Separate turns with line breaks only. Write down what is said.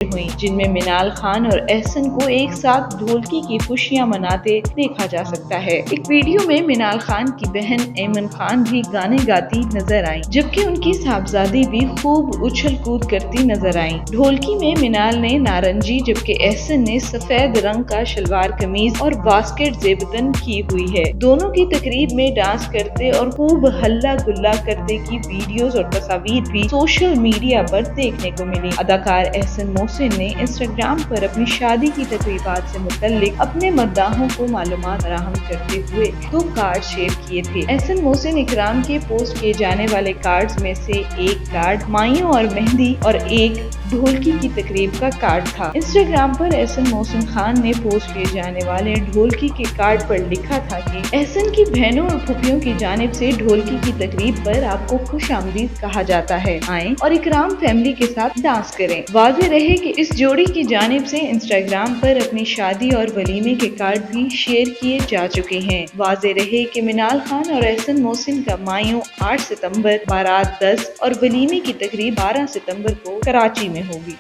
हुई, जिनमें मिनाल खान और एहसन को एक साथ ढोलकी की खुशियां मनाते देखा जा सकता है। एक वीडियो में मिनाल खान की बहन ऐमन खान भी गाने गाती नजर आईं, जबकि उनकी साहबजादी भी खूब उछल कूद करती नजर आईं। ढोलकी में मिनाल ने नारंगी जबकि एहसन ने सफेद रंग का शलवार कमीज और बास्केट जेबतन की हुई है। दोनों की तकरीब में डांस करते और खूब हल्ला गुल्ला करते की वीडियोस और तस्वीर भी सोशल मीडिया पर देखने को मिली। अदाकार एहसन मोहसिन ने इंस्टाग्राम पर अपनी शादी की तकरीबात से मुतल्लिक अपने मद्दाहों को मालूमात फराहम करते हुए 2 कार्ड शेयर किए थे। एहसन मोहसिन इकराम के पोस्ट किए जाने वाले कार्ड्स में से एक कार्ड माइयों और मेहंदी और एक ढोलकी की तकरीब का कार्ड था। इंस्टाग्राम पर एहसन मोहसिन खान ने पोस्ट किए जाने वाले ढोलकी के कार्ड पर लिखा था कि एहसन की बहनों और फूफियों की जानिब से ढोलकी की तकरीब पर आपको खुश आमदीद कहा जाता है। आएं और इकराम फैमिली के साथ डांस करें। वाज़ेह रहे कि इस जोड़ी की जानिब से इंस्टाग्राम पर अपनी शादी और वलीमे के कार्ड भी शेयर किए जा चुके हैं। वाज़ेह रहे कि मिनाल खान और एहसन मोहसिन का मायूं 8 सितंबर, बारात 10 और वलीमे की तकरीब 12 सितंबर को कराची में होगी।